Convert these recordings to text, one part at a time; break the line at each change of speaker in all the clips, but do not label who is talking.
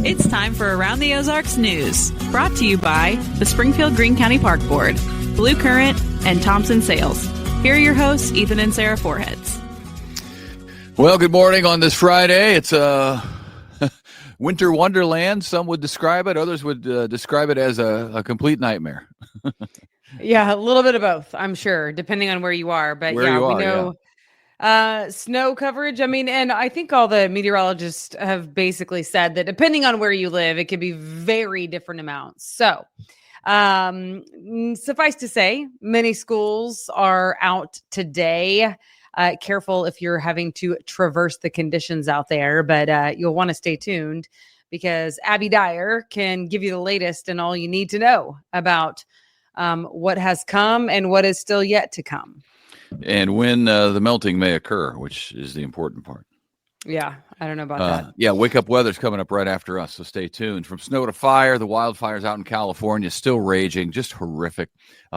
It's time for Around the Ozarks News, brought to you by the Springfield Greene County Park Board, Blue Current, and Thompson Sales. Here are your hosts, Ethan and Sarah Foreheads.
Well, good morning on this Friday. It's a winter wonderland. Some would describe it. Others would describe it as a complete nightmare.
Yeah, a little bit of both, I'm sure, depending on where you are. But we know snow coverage. I mean, and I think all the meteorologists have basically said that depending on where you live, it could be very different amounts. So suffice to say, many schools are out today. Careful if you're having to traverse the conditions out there, but you'll want to stay tuned because Abby Dyer can give you the latest and all you need to know about what has come and what is still yet to come.
And when the melting may occur, which is the important part.
Yeah, I don't know about that.
Yeah, wake up weather's coming up right after us, so stay tuned. From snow to fire, the wildfires out in California still raging, just horrific.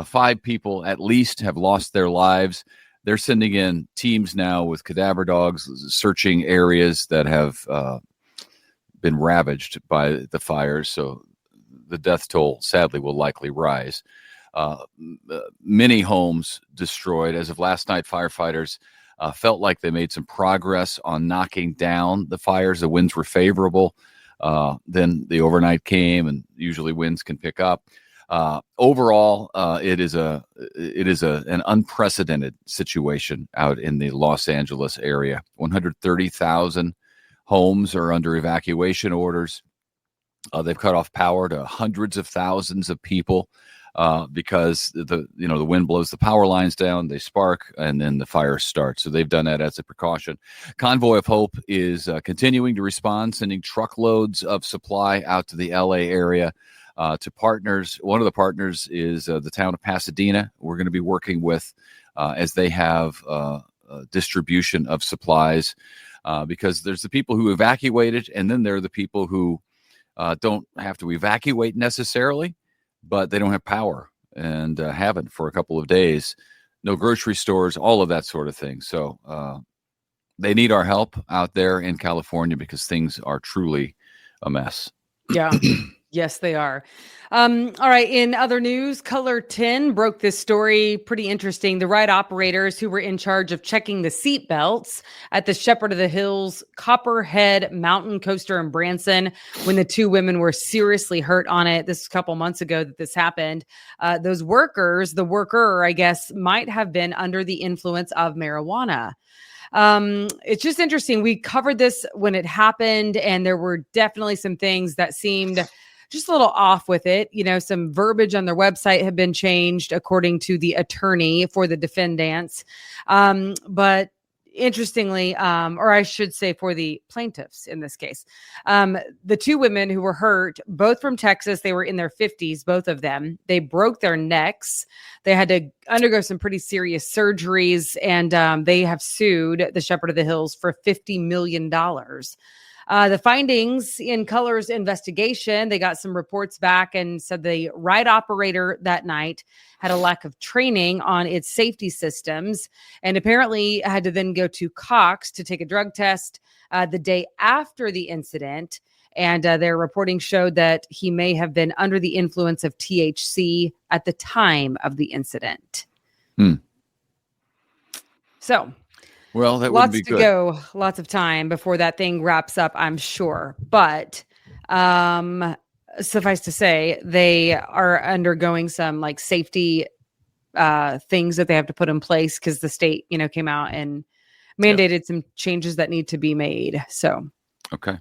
5 people at least have lost their lives. They're sending in teams now with cadaver dogs searching areas that have been ravaged by the fires, so the death toll, sadly, will likely rise. Many homes destroyed. As of last night, firefighters felt like they made some progress on knocking down the fires. The winds were favorable. Then the overnight came, and usually winds can pick up. Overall, it is an unprecedented situation out in the Los Angeles area. 130,000 homes are under evacuation orders. They've cut off power to hundreds of thousands of people. Because the wind blows the power lines down, they spark, and then the fire starts. So they've done that as a precaution. Convoy of Hope is continuing to respond, sending truckloads of supply out to the LA area to partners. One of the partners is the town of Pasadena. We're going to be working with as they have distribution of supplies because there's the people who evacuated, and then there are the people who don't have to evacuate necessarily, but they don't have power and haven't for a couple of days. No grocery stores, all of that sort of thing. So they need our help out there in California because things are truly a mess.
Yeah. Yes, they are. All right. In other news, Color 10 broke this story. Pretty interesting. The ride operators who were in charge of checking the seat belts at the Shepherd of the Hills Copperhead Mountain Coaster in Branson, when the 2 women were seriously hurt on it. This was a couple months ago that this happened. Those workers, the worker, I guess, might have been under the influence of marijuana. It's just interesting. We covered this when it happened, and there were definitely some things that seemed just a little off with it. You know, some verbiage on their website had been changed according to the attorney for the defendants. But interestingly, or I should say for the plaintiffs in this case, the 2 women who were hurt, both from Texas, they were in their 50s, both of them. They broke their necks. They had to undergo some pretty serious surgeries, and they have sued the Shepherd of the Hills for $50 million. The findings in Color's investigation, they got some reports back and said the ride operator that night had a lack of training on its safety systems and apparently had to then go to Cox to take a drug test the day after the incident. And their reporting showed that he may have been under the influence of THC at the time of the incident. So...
Well, that would be good.
Lots to go, lots of time before that thing wraps up, I'm sure. But suffice to say, they are undergoing some like safety things that they have to put in place because the state, came out and mandated some changes that need to be made. So,
okay.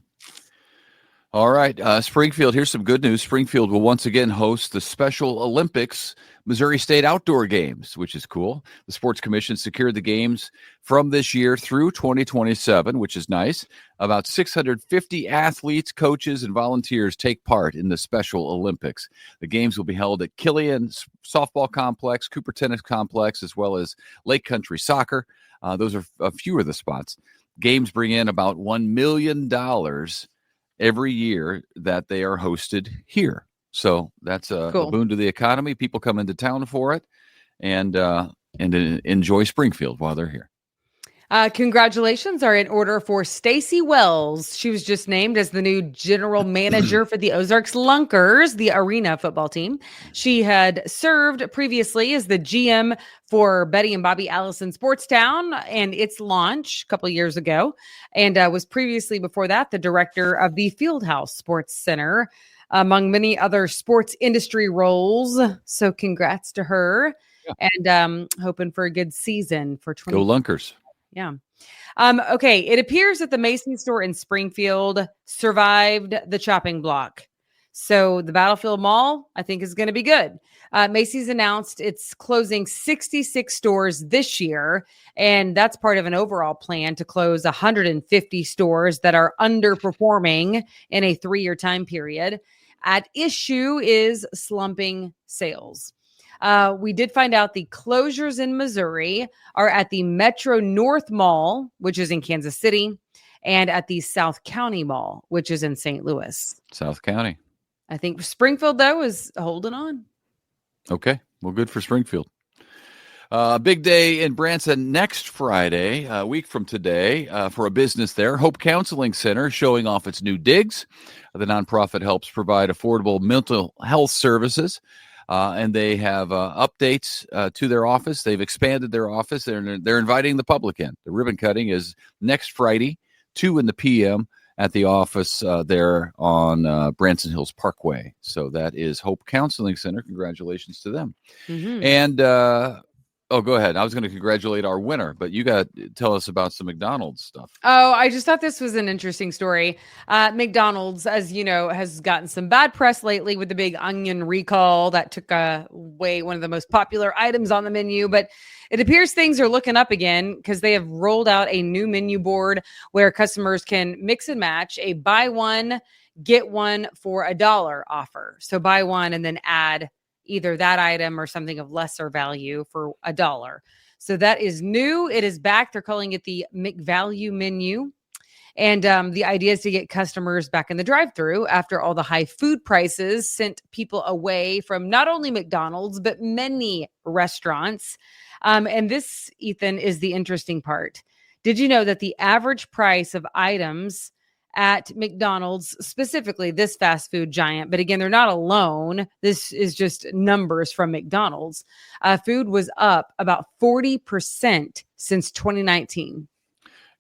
All right. Springfield, here's some good news. Springfield will once again host the Special Olympics Missouri State Outdoor Games, which is cool. The Sports Commission secured the games from this year through 2027, which is nice. About 650 athletes, coaches, and volunteers take part in the Special Olympics. The games will be held at Killian Softball Complex, Cooper Tennis Complex, as well as Lake Country Soccer. Those are a few of the spots. Games bring in about $1 million every year that they are hosted here. So that's a boon to the economy. People come into town for it and enjoy Springfield while they're here.
Congratulations are in order for Stacy Wells. She was just named as the new general manager for the Ozarks Lunkers, the arena football team. She had served previously as the GM for Betty and Bobby Allison Sportstown and its launch a couple years ago, and was previously before that the director of the Fieldhouse Sports Center, among many other sports industry roles. So congrats to her, and hoping for a good season for 20.
Go Lunkers.
Yeah. Okay. It appears that the Macy's store in Springfield survived the chopping block. So the Battlefield Mall, I think, is going to be good. Macy's announced it's closing 66 stores this year, and that's part of an overall plan to close 150 stores that are underperforming in a 3-year time period. At issue is slumping sales. We did find out the closures in Missouri are at the Metro North Mall, which is in Kansas City, and at the South County Mall, which is in St. Louis.
South County.
I think Springfield, though, is holding on.
Okay. Well, good for Springfield. Big day in Branson next Friday, a week from today, for a business there. Hope Counseling Center showing off its new digs. The nonprofit helps provide affordable mental health services. And they have updates to their office. They've expanded their office. They're inviting the public in. The ribbon cutting is next Friday, 2 p.m. at the office there on Branson Hills Parkway. So that is Hope Counseling Center. Congratulations to them. Mm-hmm. And go ahead. I was going to congratulate our winner, but you got to tell us about some McDonald's stuff.
Oh, I just thought this was an interesting story. McDonald's, as you know, has gotten some bad press lately with the big onion recall that took away one of the most popular items on the menu. But it appears things are looking up again because they have rolled out a new menu board where customers can mix and match a buy one, get one for $1 offer. So buy one and then add either that item or something of lesser value for $1. So that is new. It is back. They're calling it the McValue menu. And the idea is to get customers back in the drive-thru after all the high food prices sent people away from not only McDonald's, but many restaurants. And this, Ethan, is the interesting part. Did you know that the average price of items at McDonald's, specifically this fast food giant, but again, they're not alone. This is just numbers from McDonald's. Food was up about 40% since 2019.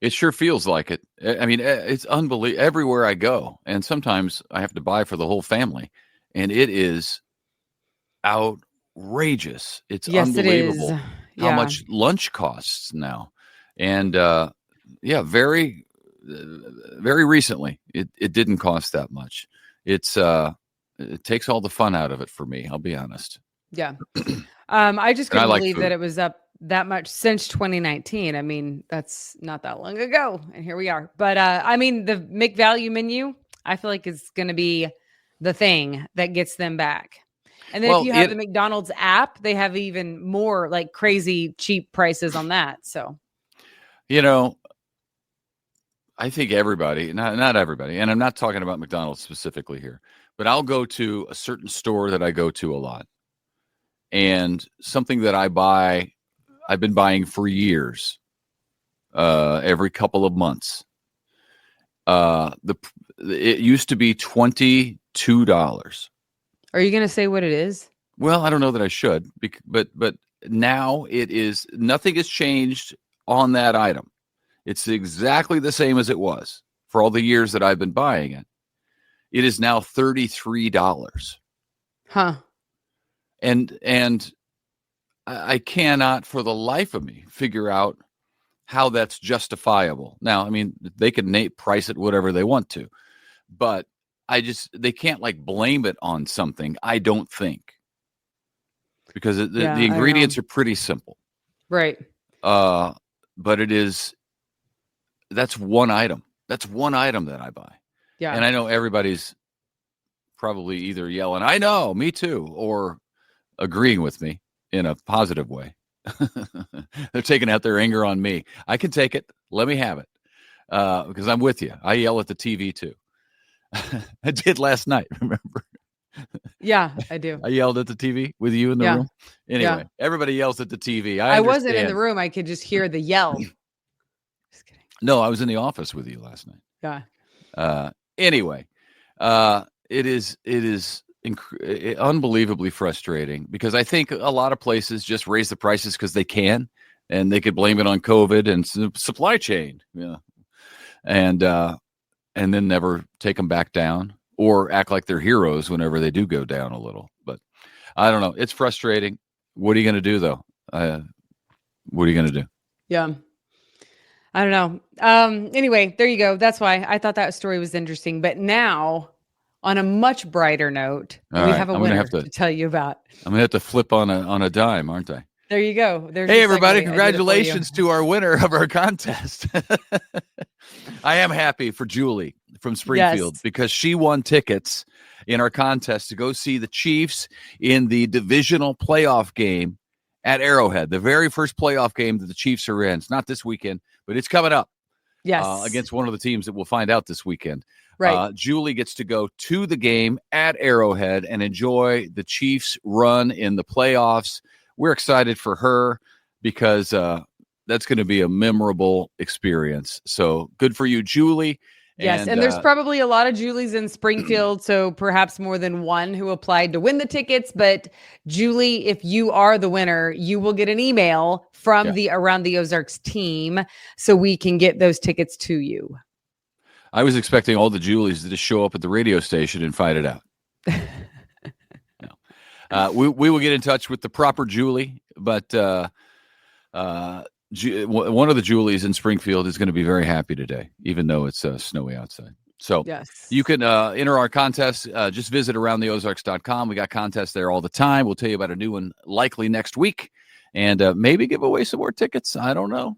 It sure feels like it. I mean, it's unbelievable everywhere I go. And sometimes I have to buy for the whole family. And it is outrageous. It's unbelievable how much lunch costs now. And very recently, it didn't cost that much. It takes all the fun out of it for me. I'll be honest.
Yeah. I just couldn't believe that it was up that much since 2019. I mean, that's not that long ago. And here we are. But I mean, the McValue menu, I feel like is going to be the thing that gets them back. And then if you have the McDonald's app, they have even more like crazy cheap prices on that. So,
I think everybody, not everybody, and I'm not talking about McDonald's specifically here, but I'll go to a certain store that I go to a lot. And something that I've been buying for years, every couple of months. It used to be $22.
Are you going to say what it is?
Well, I don't know that I should, but now it is, nothing has changed on that item. It's exactly the same as it was for all the years that I've been buying it. It is now $33.
Huh.
And I cannot for the life of me figure out how that's justifiable. Now, I mean, they can price it whatever they want to, but they can't blame it on something, I don't think. Because the ingredients are pretty simple.
Right.
But that's one item. That's one item that I buy. Yeah. And I know everybody's probably either yelling, I know, me too, or agreeing with me in a positive way. They're taking out their anger on me. I can take it. Let me have it. Because I'm with you. I yell at the TV too. I did last night, remember?
Yeah, I do.
I yelled at the TV with you in the room. Anyway, everybody yells at the TV.
I wasn't in the room. I could just hear the yell.
No, I was in the office with you last night.
Yeah.
Anyway, it is unbelievably frustrating because I think a lot of places just raise the prices because they can, and they could blame it on COVID and supply chain, and then never take them back down or act like they're heroes whenever they do go down a little. But I don't know. It's frustrating. What are you going to do, though? What are you going to do?
Yeah. I don't know. Anyway, there you go. That's why I thought that story was interesting. But now, on a much brighter note, we have a winner to tell you about.
I'm going to have to flip on a dime, aren't I?
There you go.
Hey, everybody. Congratulations to our winner of our contest. I am happy for Julie from Springfield because she won tickets in our contest to go see the Chiefs in the divisional playoff game at Arrowhead, the very first playoff game that the Chiefs are in. It's not this weekend, but it's coming up.
Yes.
Against one of the teams that we'll find out this weekend.
Right.
Julie gets to go to the game at Arrowhead and enjoy the Chiefs' run in the playoffs. We're excited for her because that's going to be a memorable experience. So good for you, Julie.
Yes, and there's probably a lot of Julies in Springfield, so perhaps more than one who applied to win the tickets. But Julie, if you are the winner, you will get an email from the Around the Ozarks team so we can get those tickets to you.
I was expecting all the Julies to just show up at the radio station and fight it out. No. We will get in touch with the proper Julie, but one of the Julies in Springfield is going to be very happy today, even though it's snowy outside. So you can enter our contest. Just visit aroundtheozarks.com. We got contests there all the time. We'll tell you about a new one likely next week, and maybe give away some more tickets. I don't know.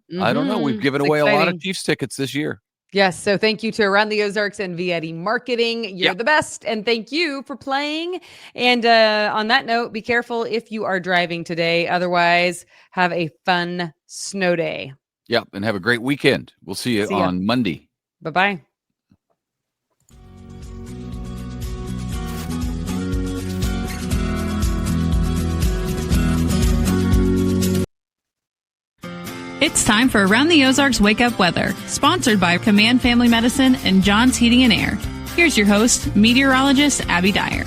We've given away a lot of Chiefs tickets this year.
Yes. So thank you to Around the Ozarks and Vietti Marketing. You're the best. And thank you for playing. And on that note, be careful if you are driving today. Otherwise, have a fun snow day.
Yep. And have a great weekend. We'll see you on Monday.
Bye-bye.
It's time for Around the Ozarks Wake Up Weather, sponsored by Command Family Medicine and John's Heating and Air. Here's your host, meteorologist Abby Dyer.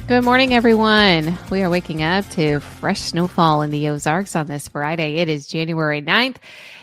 Good morning, everyone. We are waking up to fresh snowfall in the Ozarks on this Friday. It is January 9th.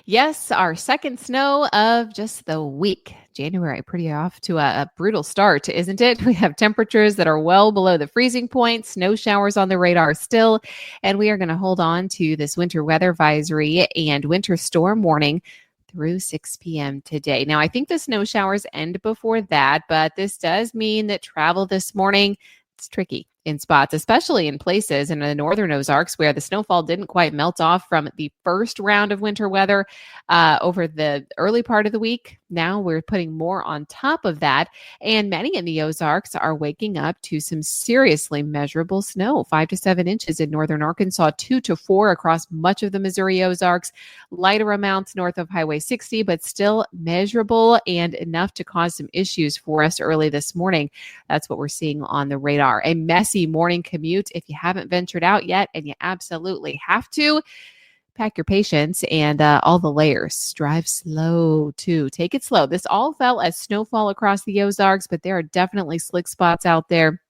Yes, our second snow of just the week. January, pretty off to a brutal start, isn't it? We have temperatures that are well below the freezing point, snow showers on the radar still, and we are going to hold on to this winter weather advisory and winter storm warning through 6 p.m. today. Now, I think the snow showers end before that, but this does mean that travel this morning, it's tricky in spots, especially in places in the northern Ozarks where the snowfall didn't quite melt off from the first round of winter weather over the early part of the week. Now we're putting more on top of that. And many in the Ozarks are waking up to some seriously measurable snow, 5 to 7 inches in northern Arkansas, 2 to 4 across much of the Missouri Ozarks, lighter amounts north of Highway 60, but still measurable and enough to cause some issues for us early this morning. That's what we're seeing on the radar. A messy morning commute. If you haven't ventured out yet, and you absolutely have to, pack your patience and all the layers. Drive slow too. Take it slow. This all fell as snowfall across the Ozarks, but there are definitely slick spots out there.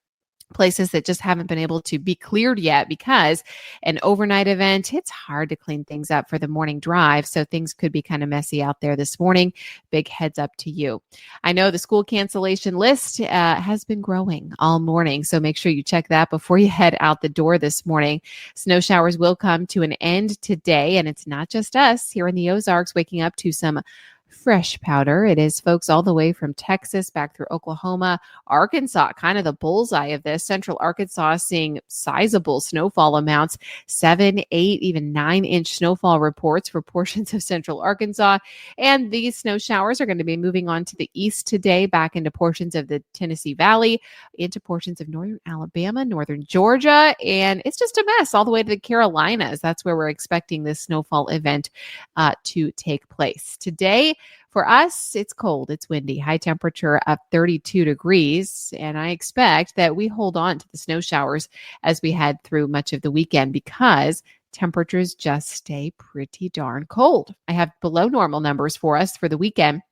Places that just haven't been able to be cleared yet because an overnight event, it's hard to clean things up for the morning drive. So things could be kind of messy out there this morning. Big heads up to you. I know the school cancellation list has been growing all morning. So make sure you check that before you head out the door this morning. Snow showers will come to an end today. And it's not just us here in the Ozarks waking up to some fresh powder. It is folks all the way from Texas back through Oklahoma, Arkansas, kind of the bullseye of this. Central Arkansas seeing sizable snowfall amounts, 7, 8, even 9-inch snowfall reports for portions of Central Arkansas. And these snow showers are going to be moving on to the east today, back into portions of the Tennessee Valley, into portions of northern Alabama, northern Georgia. And it's just a mess all the way to the Carolinas. That's where we're expecting this snowfall event to take place. Today, for us, it's cold, it's windy, high temperature of 32 degrees. And I expect that we hold on to the snow showers as we head through much of the weekend because temperatures just stay pretty darn cold. I have below normal numbers for us for the weekend.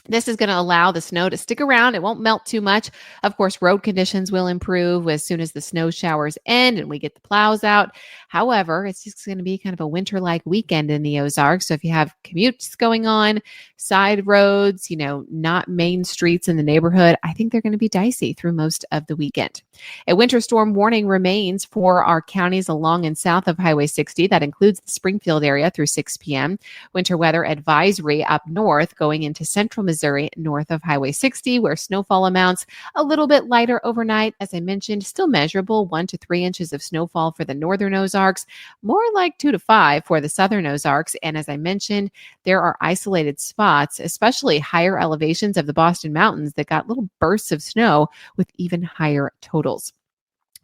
This is going to allow the snow to stick around. It won't melt too much. Of course, road conditions will improve as soon as the snow showers end and we get the plows out. However, it's just going to be kind of a winter-like weekend in the Ozarks. So if you have commutes going on, side roads, not main streets in the neighborhood, I think they're going to be dicey through most of the weekend. A winter storm warning remains for our counties along and south of Highway 60. That includes the Springfield area through 6 p.m. Winter weather advisory up north going into central Missouri north of Highway 60, where snowfall amounts a little bit lighter overnight. As I mentioned, still measurable 1 to 3 inches of snowfall for the northern Ozarks, more like 2 to 5 for the southern Ozarks. And as I mentioned, there are isolated spots, especially higher elevations of the Boston Mountains, that got little bursts of snow with even higher totals.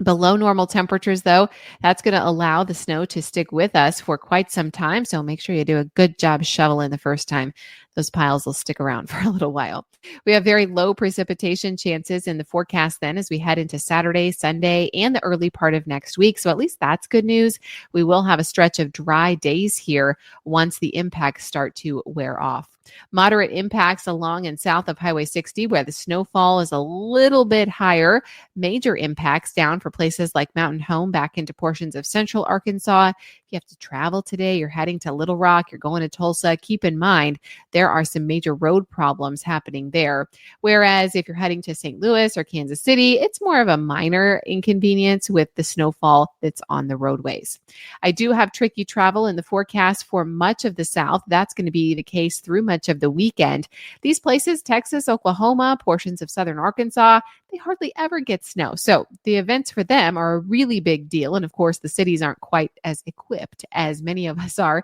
Below normal temperatures, though, that's going to allow the snow to stick with us for quite some time. So make sure you do a good job shoveling the first time. Those piles will stick around for a little while. We have very low precipitation chances in the forecast then as we head into Saturday, Sunday, and the early part of next week. So at least that's good news. We will have a stretch of dry days here once the impacts start to wear off. Moderate impacts along and south of Highway 60, where the snowfall is a little bit higher. Major impacts down for places like Mountain Home back into portions of central Arkansas. If you have to travel today, you're heading to Little Rock, you're going to Tulsa, keep in mind there are some major road problems happening there. Whereas if you're heading to St. Louis or Kansas City, it's more of a minor inconvenience with the snowfall that's on the roadways. I do have tricky travel in the forecast for much of the South. That's going to be the case through much of the weekend. These places, Texas, Oklahoma, portions of southern Arkansas, they hardly ever get snow. So the events for them are a really big deal. And of course, the cities aren't quite as equipped as many of us are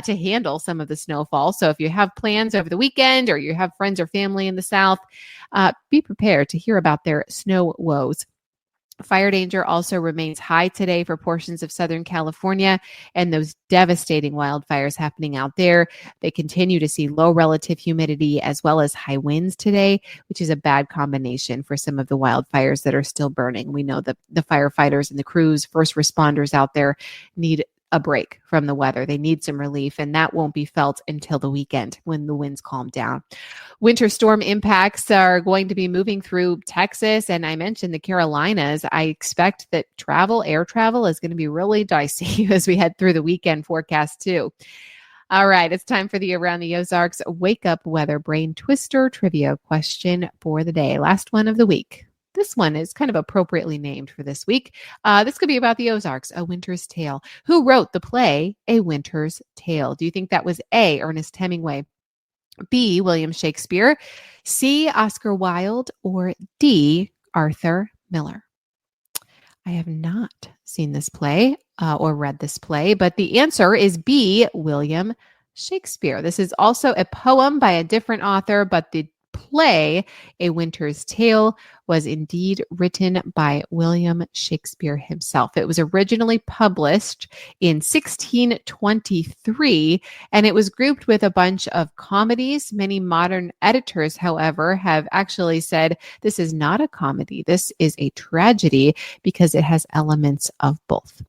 to handle some of the snowfall. So if you have plans over the weekend or you have friends or family in the South, be prepared to hear about their snow woes. Fire danger also remains high today for portions of Southern California and those devastating wildfires happening out there. They continue to see low relative humidity as well as high winds today, which is a bad combination for some of the wildfires that are still burning. We know that the firefighters and the crews, first responders out there need a break from the weather. They need some relief, and that won't be felt until the weekend when the winds calm down. Winter storm impacts are going to be moving through Texas, and I mentioned the Carolinas. I expect that air travel is going to be really dicey as we head through the weekend forecast too. All right, it's time for the Around the Ozarks Wake Up Weather Brain Twister trivia question for the day. Last one of the week. This one is kind of appropriately named for this week. This could be about the Ozarks, A Winter's Tale. Who wrote the play, A Winter's Tale? Do you think that was A, Ernest Hemingway, B, William Shakespeare, C, Oscar Wilde, or D, Arthur Miller? I have not seen this play or read this play, but the answer is B, William Shakespeare. This is also a poem by a different author, but the play, A Winter's Tale, was indeed written by William Shakespeare himself. It was originally published in 1623, and it was grouped with a bunch of comedies. Many modern editors, however, have actually said this is not a comedy. This is a tragedy because it has elements of both.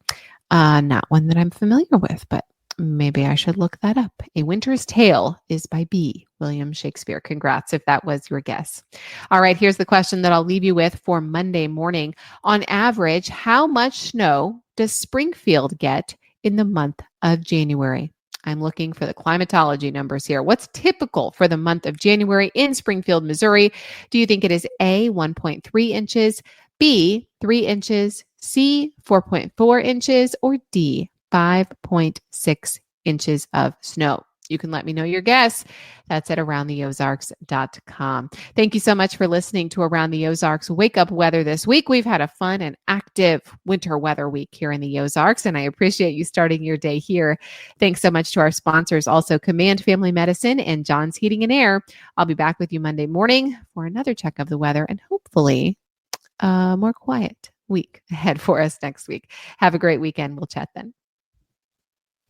Not one that I'm familiar with, but maybe I should look that up. A Winter's Tale is by B, William Shakespeare. Congrats if that was your guess. All right, here's the question that I'll leave you with for Monday morning. On average, how much snow does Springfield get in the month of January? I'm looking for the climatology numbers here. What's typical for the month of January in Springfield, Missouri? Do you think it is A, 1.3 inches, B, 3 inches, C, 4.4 inches, or D, 5.6 inches of snow? You can let me know your guess. That's at aroundtheozarks.com. Thank you so much for listening to Around the Ozarks Wake Up Weather this week. We've had a fun and active winter weather week here in the Ozarks, and I appreciate you starting your day here. Thanks so much to our sponsors, also Command Family Medicine and John's Heating and Air. I'll be back with you Monday morning for another check of the weather and hopefully a more quiet week ahead for us next week. Have a great weekend. We'll chat then.